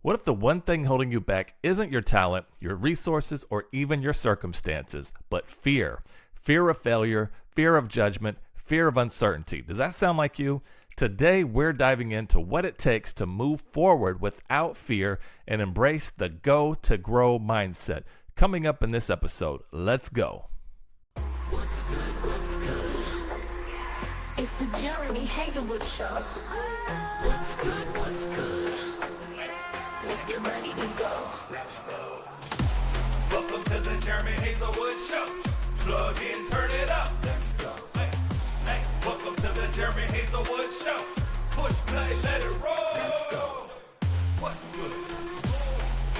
What if the one thing holding you back isn't your talent, your resources, or even your circumstances, but fear? Fear of failure, fear of judgment, fear of uncertainty. Does that sound like you? Today, we're diving into what it takes to move forward without fear and embrace the go to grow mindset. Coming up in this episode, let's go. What's good? What's good? It's the Jeremy Hazelwood Show. What's good? What's good? Let's get ready to go. Let's go. Welcome to the Jeremy Hazelwood Show. Plug in, turn it up. Let's go. Hey, welcome to the Jeremy Hazelwood Show. Push play, let it roll. Let's go. What's good?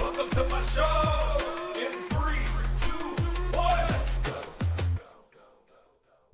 Welcome to my show. In 3, 2, 1. Let's go.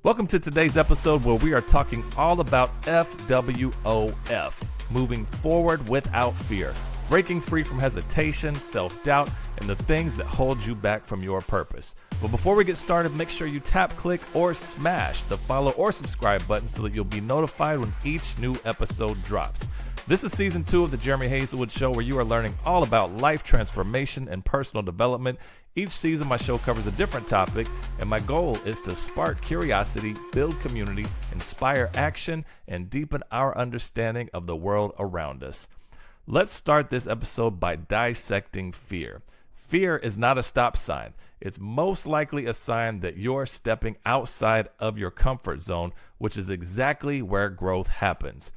Welcome to today's episode where we are talking all about FWOF, moving forward without fear, breaking free from hesitation, self-doubt, and the things that hold you back from your purpose. But before we get started, make sure you tap, click, or smash the follow or subscribe button so that you'll be notified when each new episode drops. This is season 2 of the Jeremy Hazelwood Show, where you are learning all about life transformation and personal development. Each season, my show covers a different topic, and my goal is to spark curiosity, build community, inspire action, and deepen our understanding of the world around us. Let's start this episode by dissecting fear. Fear is not a stop sign. It's most likely a sign that you're stepping outside of your comfort zone, which is exactly where growth happens.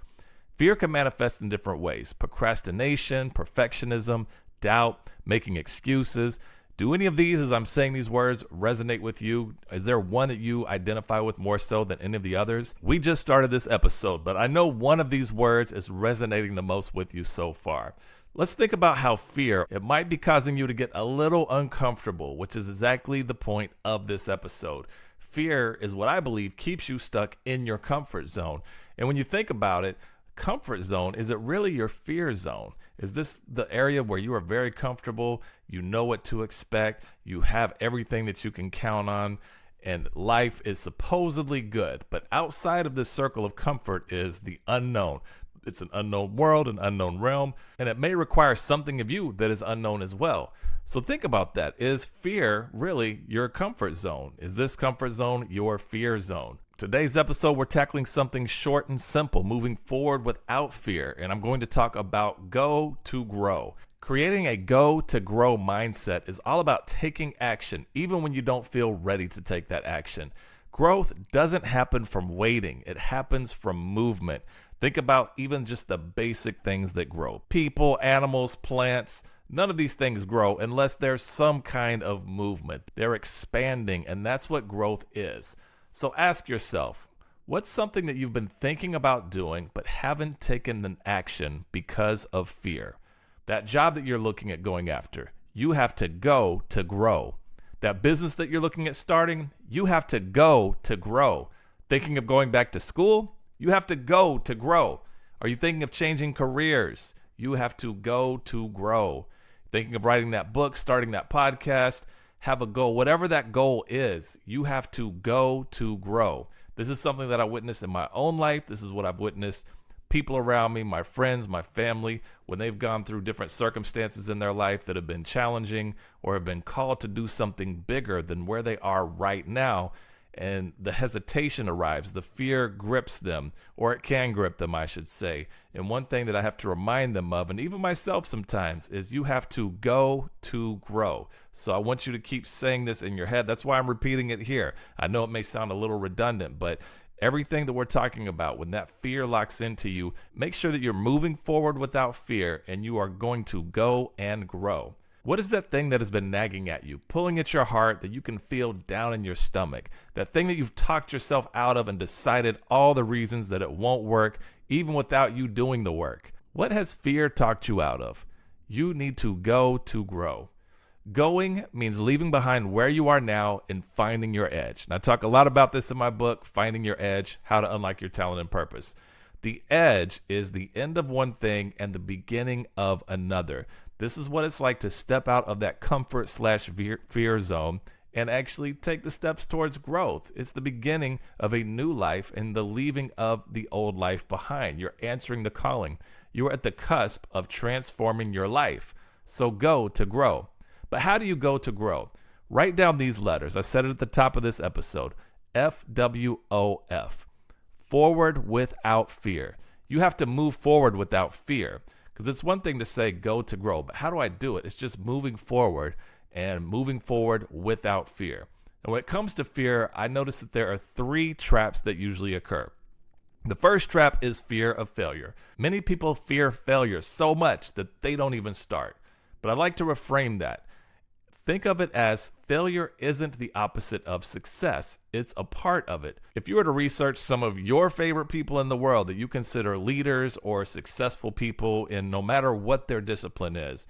Fear can manifest in different ways: procrastination, perfectionism, doubt, making excuses. Do any of these, as I'm saying these words, resonate with you? Is there one that you identify with more so than any of the others? We just started this episode, but I know one of these words is resonating the most with you so far. Let's think about how fear, it might be causing you to get a little uncomfortable, which is exactly the point of this episode. Fear is what I believe keeps you stuck in your comfort zone. And when you think about it, comfort zone, is it really your fear zone? Is this the area where you are very comfortable, you know what to expect, you have everything that you can count on, and life is supposedly good? But outside of this circle of comfort is the unknown. It's an unknown world, an unknown realm, and it may require something of you that is unknown as well. So think about that. Is fear really your comfort zone? Is this comfort zone your fear zone? Today's episode, we're tackling something short and simple, moving forward without fear, and I'm going to talk about go to grow. Creating a go to grow mindset is all about taking action, even when you don't feel ready to take that action. Growth doesn't happen from waiting. It happens from movement. Think about even just the basic things that grow. People, animals, plants, none of these things grow unless there's some kind of movement. They're expanding, and that's what growth is. So ask yourself, what's something that you've been thinking about doing but haven't taken an action because of fear? That job that you're looking at going after, you have to go to grow. That business that you're looking at starting, you have to go to grow. Thinking of going back to school? You have to go to grow. Are you thinking of changing careers? You have to go to grow. Thinking of writing that book, starting that podcast? Have a goal. Whatever that goal is, you have to go to grow. This is something that I witnessed in my own life. This is what I've witnessed people around me, my friends, my family, when they've gone through different circumstances in their life that have been challenging or have been called to do something bigger than where they are right now. And the hesitation arrives, the fear grips them, or it can grip them, I should say. And one thing that I have to remind them of, and even myself sometimes, is you have to go to grow. So I want you to keep saying this in your head. That's why I'm repeating it here. I know it may sound a little redundant, but everything that we're talking about, when that fear locks into you, make sure that you're moving forward without fear and you are going to go and grow. What is that thing that has been nagging at you, pulling at your heart that you can feel down in your stomach? That thing that you've talked yourself out of and decided all the reasons that it won't work, even without you doing the work. What has fear talked you out of? You need to go to grow. Going means leaving behind where you are now and finding your edge. And I talk a lot about this in my book, Finding Your Edge, How to Unlock Your Talent and Purpose. The edge is the end of one thing and the beginning of another. This is what it's like to step out of that comfort/fear zone and actually take the steps towards growth. It's the beginning of a new life and the leaving of the old life behind. You're answering the calling. You are at the cusp of transforming your life. So go to grow. But how do you go to grow? Write down these letters. I said it at the top of this episode. FWOF. Forward without fear. You have to move forward without fear. Because it's one thing to say go to grow, but how do I do it? It's just moving forward and moving forward without fear. And when it comes to fear, I notice that there are 3 traps that usually occur. The first trap is fear of failure. Many people fear failure so much that they don't even start. But I like to reframe that. Think of it as failure isn't the opposite of success. It's a part of it. If you were to research some of your favorite people in the world that you consider leaders or successful people in no matter what their discipline is,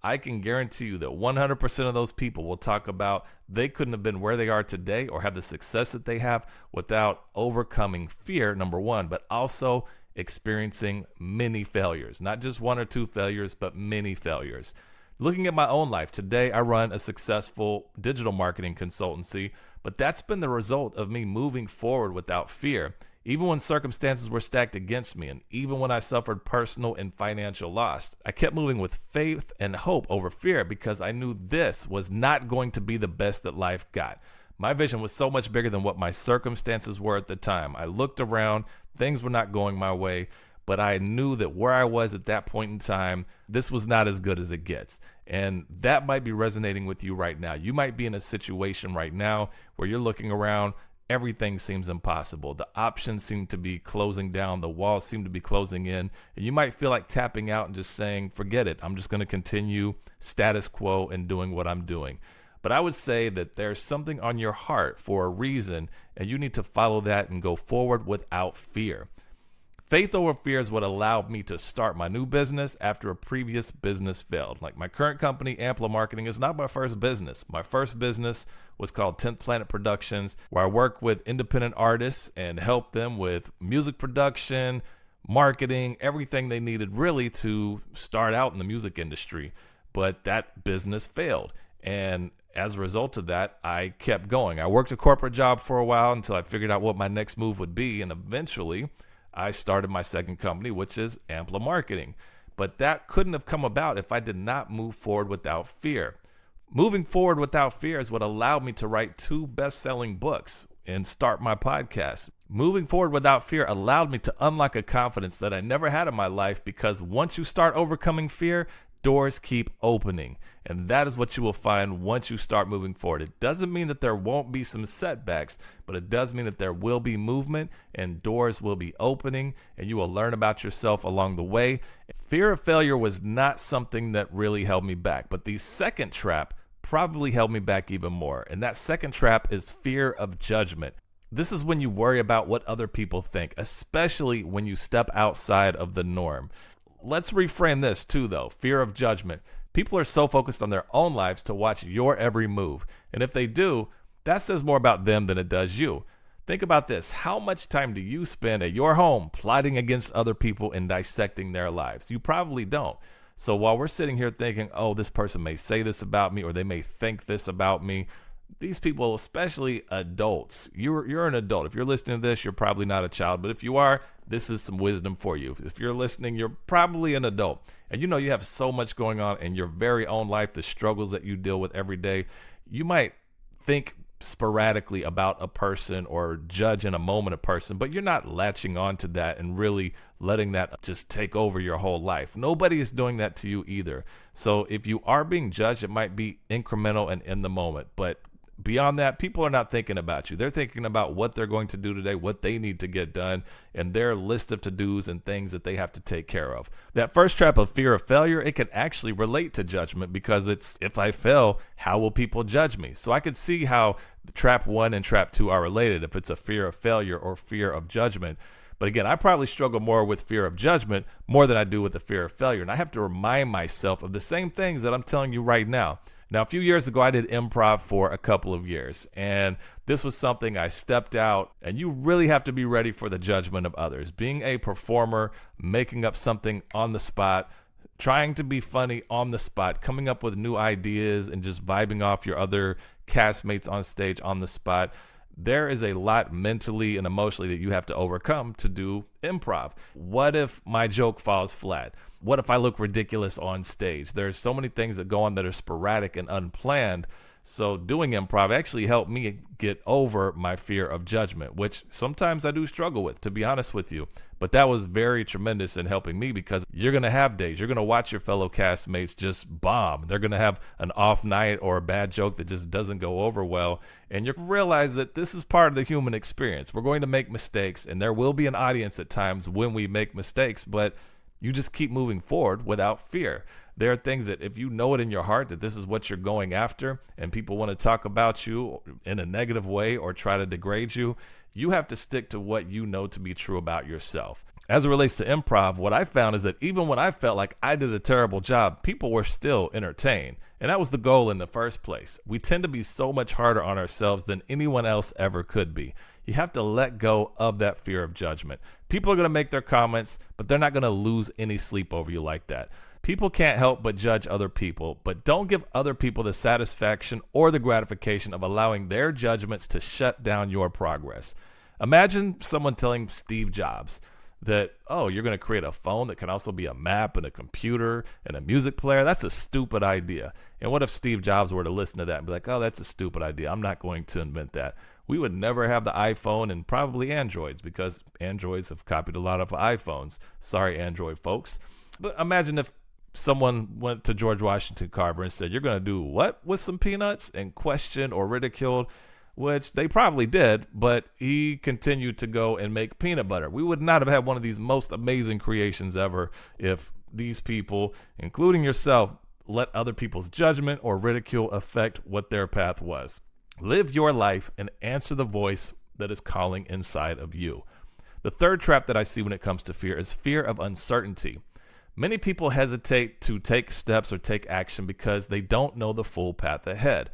I can guarantee you that 100% of those people will talk about they couldn't have been where they are today or have the success that they have without overcoming fear, number one, but also experiencing many failures. Not just 1 or 2 failures, but many failures. Looking at my own life, today I run a successful digital marketing consultancy, but that's been the result of me moving forward without fear, even when circumstances were stacked against me and even when I suffered personal and financial loss. I kept moving with faith and hope over fear because I knew this was not going to be the best that life got. My vision was so much bigger than what my circumstances were at the time. I looked around, things were not going my way, but I knew that where I was at that point in time, this was not as good as it gets. And that might be resonating with you right now. You might be in a situation right now where you're looking around, everything seems impossible. The options seem to be closing down, the walls seem to be closing in, and you might feel like tapping out and just saying, forget it, I'm just going to continue status quo and doing what I'm doing. But I would say that there's something on your heart for a reason, and you need to follow that and go forward without fear. Faith over fear is what allowed me to start my new business after a previous business failed. Like my current company, Ampla Marketing, is not my first business. My first business was called 10th Planet Productions, where I work with independent artists and help them with music production, marketing, everything they needed really to start out in the music industry. But that business failed. And as a result of that, I kept going. I worked a corporate job for a while until I figured out what my next move would be. And eventually, I started my second company, which is Ampla Marketing. But that couldn't have come about if I did not move forward without fear. Moving forward without fear is what allowed me to write 2 best-selling books and start my podcast. Moving forward without fear allowed me to unlock a confidence that I never had in my life, because once you start overcoming fear, doors keep opening. And that is what you will find once you start moving forward. It doesn't mean that there won't be some setbacks, but it does mean that there will be movement and doors will be opening, and you will learn about yourself along the way. Fear of failure was not something that really held me back, but the second trap probably held me back even more. And that second trap is fear of judgment. This is when you worry about what other people think, especially when you step outside of the norm. Let's reframe this too, though. Fear of judgment. People are so focused on their own lives to watch your every move. And if they do, that says more about them than it does you. Think about this. How much time do you spend at your home plotting against other people and dissecting their lives? You probably don't. So while we're sitting here thinking, oh, this person may say this about me, or they may think this about me, these people, especially adults, you're an adult. If you're listening to this, you're probably not a child. But if you are, this is some wisdom for you. If you're listening, you're probably an adult. And you know you have so much going on in your very own life, the struggles that you deal with every day. You might think sporadically about a person or judge in a moment a person, but you're not latching on to that and really letting that just take over your whole life. Nobody is doing that to you either. So if you are being judged, it might be incremental and in the moment. But beyond that, people are not thinking about you. They're thinking about what they're going to do today, what they need to get done, and their list of to-dos and things that they have to take care of. That first trap of fear of failure, it can actually relate to judgment, because it's, if I fail, how will people judge me? So I could see how trap 1 and trap 2 are related if it's a fear of failure or fear of judgment. But again, I probably struggle more with fear of judgment more than I do with the fear of failure. And I have to remind myself of the same things that I'm telling you right now. Now, a few years ago, I did improv for a couple of years, and this was something I stepped out, and you really have to be ready for the judgment of others. Being a performer, making up something on the spot, trying to be funny on the spot, coming up with new ideas and just vibing off your other castmates on stage on the spot. there is a lot mentally and emotionally that you have to overcome to do improv. What if my joke falls flat? What if I look ridiculous on stage? There's so many things that go on that are sporadic and unplanned. So doing improv actually helped me get over my fear of judgment, which sometimes I do struggle with, to be honest with you. But that was very tremendous in helping me, because you're going to have days. You're going to watch your fellow castmates just bomb. They're going to have an off night or a bad joke that just doesn't go over well. And you realize that this is part of the human experience. We're going to make mistakes, and there will be an audience at times when we make mistakes, but you just keep moving forward without fear. There are things that if you know it in your heart that this is what you're going after, and people want to talk about you in a negative way or try to degrade you, you have to stick to what you know to be true about yourself. As it relates to improv, what I found is that even when I felt like I did a terrible job, people were still entertained. And that was the goal in the first place. We tend to be so much harder on ourselves than anyone else ever could be. You have to let go of that fear of judgment. People are going to make their comments, but they're not going to lose any sleep over you like that. People can't help but judge other people, but don't give other people the satisfaction or the gratification of allowing their judgments to shut down your progress. Imagine someone telling Steve Jobs that, oh, you're going to create a phone that can also be a map and a computer and a music player. That's a stupid idea. And what if Steve Jobs were to listen to that and be like, oh, that's a stupid idea. I'm not going to invent that. We would never have the iPhone and probably Androids, because Androids have copied a lot of iPhones. Sorry, Android folks. But imagine if someone went to George Washington Carver and said, you're going to do what with some peanuts, and questioned or ridiculed, which they probably did, but he continued to go and make peanut butter. We would not have had one of these most amazing creations ever if these people, including yourself, let other people's judgment or ridicule affect what their path was. Live your life and answer the voice that is calling inside of you. The third trap that I see when it comes to fear is fear of uncertainty. Many people hesitate to take steps or take action because they don't know the full path ahead.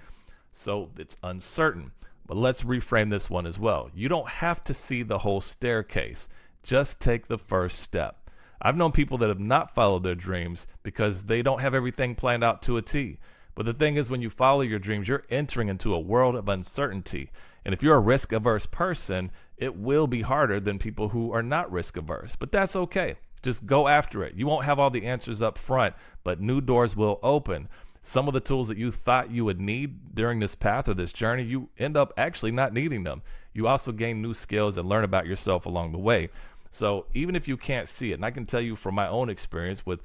So it's uncertain. But let's reframe this one as well. You don't have to see the whole staircase. Just take the first step. I've known people that have not followed their dreams because they don't have everything planned out to a T. But the thing is, when you follow your dreams, you're entering into a world of uncertainty. And if you're a risk-averse person, it will be harder than people who are not risk-averse. But that's okay. Just go after it. You won't have all the answers up front, but new doors will open. Some of the tools that you thought you would need during this path or this journey, you end up actually not needing them. You also gain new skills and learn about yourself along the way. So even if you can't see it, and I can tell you from my own experience with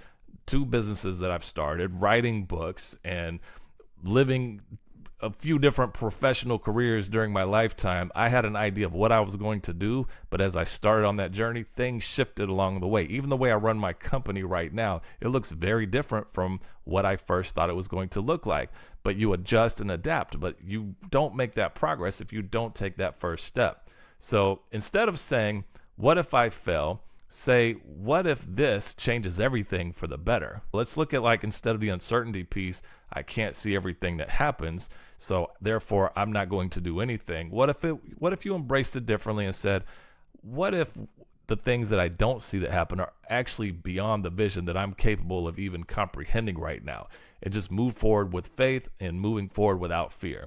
2 businesses that I've started, writing books and living a few different professional careers during my lifetime, I had an idea of what I was going to do, but as I started on that journey, things shifted along the way. Even the way I run my company right now, it looks very different from what I first thought it was going to look like. But you adjust and adapt, but you don't make that progress if you don't take that first step. So instead of saying, what if I fail? Say, what if this changes everything for the better? Let's look at, like, instead of the uncertainty piece, I can't see everything that happens, so therefore I'm not going to do anything. What if you embraced it differently and said, what if the things that I don't see that happen are actually beyond the vision that I'm capable of even comprehending right now? And just move forward with faith and moving forward without fear.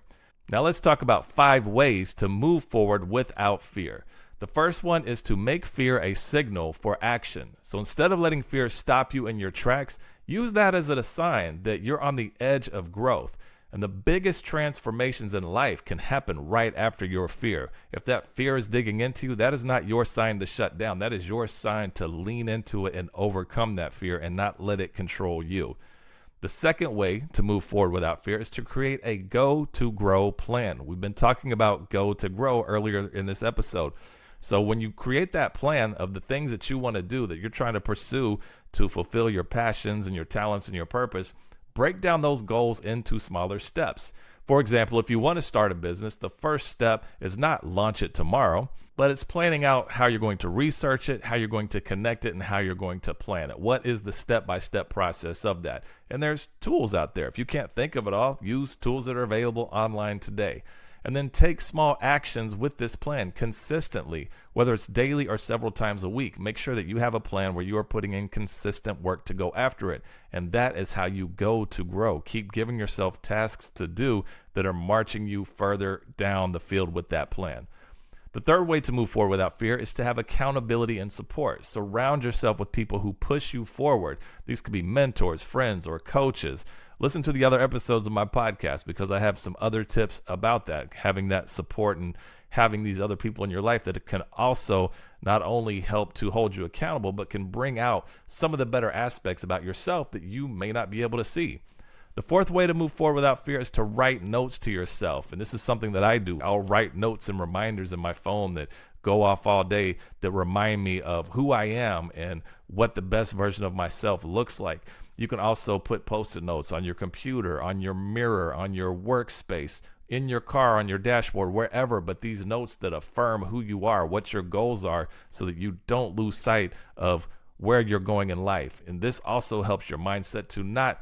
Now let's talk about 5 ways to move forward without fear. The first one is to make fear a signal for action. So instead of letting fear stop you in your tracks, use that as a sign that you're on the edge of growth. And the biggest transformations in life can happen right after your fear. If that fear is digging into you, that is not your sign to shut down. That is your sign to lean into it and overcome that fear and not let it control you. The second way to move forward without fear is to create a go to grow plan. We've been talking about go to grow earlier in this episode. So when you create that plan of the things that you want to do, that you're trying to pursue to fulfill your passions and your talents and your purpose, break down those goals into smaller steps. For example, if you want to start a business, the first step is not launch it tomorrow, but it's planning out how you're going to research it, how you're going to connect it, and how you're going to plan it. What is the step-by-step process of that? And there's tools out there. If you can't think of it all, use tools that are available online today. And then take small actions with this plan consistently, whether it's daily or several times a week. Make sure that you have a plan where you are putting in consistent work to go after it. And that is how you go to grow. Keep giving yourself tasks to do that are marching you further down the field with that plan. The third way to move forward without fear is to have accountability and support. Surround yourself with people who push you forward. These could be mentors, friends, or coaches. Listen to the other episodes of my podcast because I have some other tips about that, having that support and having these other people in your life that can also not only help to hold you accountable, but can bring out some of the better aspects about yourself that you may not be able to see. The fourth way to move forward without fear is to write notes to yourself. And this is something that I do. I'll write notes and reminders in my phone that go off all day that remind me of who I am and what the best version of myself looks like. You can also put Post-it notes on your computer, on your mirror, on your workspace, in your car, on your dashboard, wherever, but these notes that affirm who you are, what your goals are, so that you don't lose sight of where you're going in life. And this also helps your mindset to not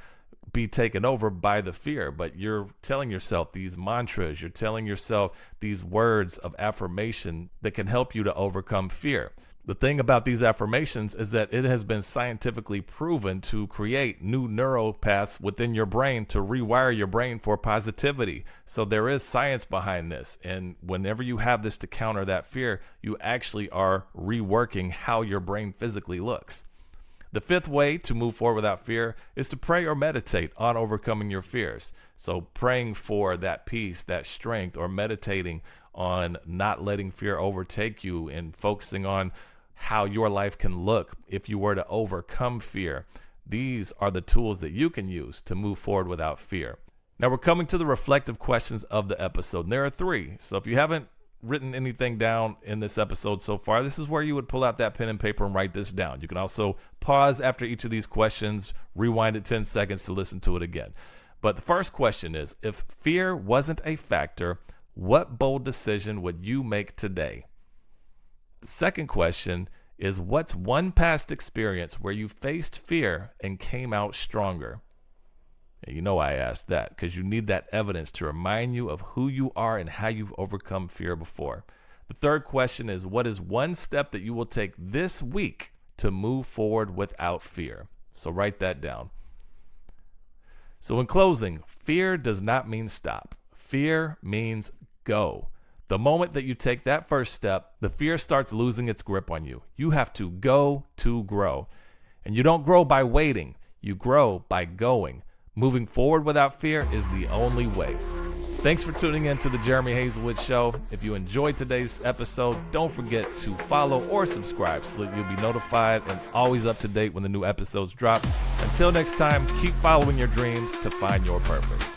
be taken over by the fear, but you're telling yourself these mantras, you're telling yourself these words of affirmation that can help you to overcome fear. The thing about these affirmations is that it has been scientifically proven to create new neural paths within your brain to rewire your brain for positivity. So there is science behind this. And whenever you have this to counter that fear, you actually are reworking how your brain physically looks. The fifth way to move forward without fear is to pray or meditate on overcoming your fears. So praying for that peace, that strength, or meditating on not letting fear overtake you and focusing on how your life can look if you were to overcome fear. These are the tools that you can use to move forward without fear. Now we're coming to the reflective questions of the episode. And there are 3. So if you haven't written anything down in this episode so far, this is where you would pull out that pen and paper and write this down. You can also pause after each of these questions, rewind it 10 seconds to listen to it again. But the first question is, if fear wasn't a factor, what bold decision would you make today? The second question is, what's one past experience where you faced fear and came out stronger? And you know I asked that because you need that evidence to remind you of who you are and how you've overcome fear before. The third question is, what is one step that you will take this week to move forward without fear? So write that down. So in closing, fear does not mean stop. Fear means go. The moment that you take that first step, the fear starts losing its grip on you. You have to go to grow. And you don't grow by waiting. You grow by going. Moving forward without fear is the only way. Thanks for tuning in to the Jeremy Hazelwood Show. If you enjoyed today's episode, don't forget to follow or subscribe so that you'll be notified and always up to date when the new episodes drop. Until next time, keep following your dreams to find your purpose.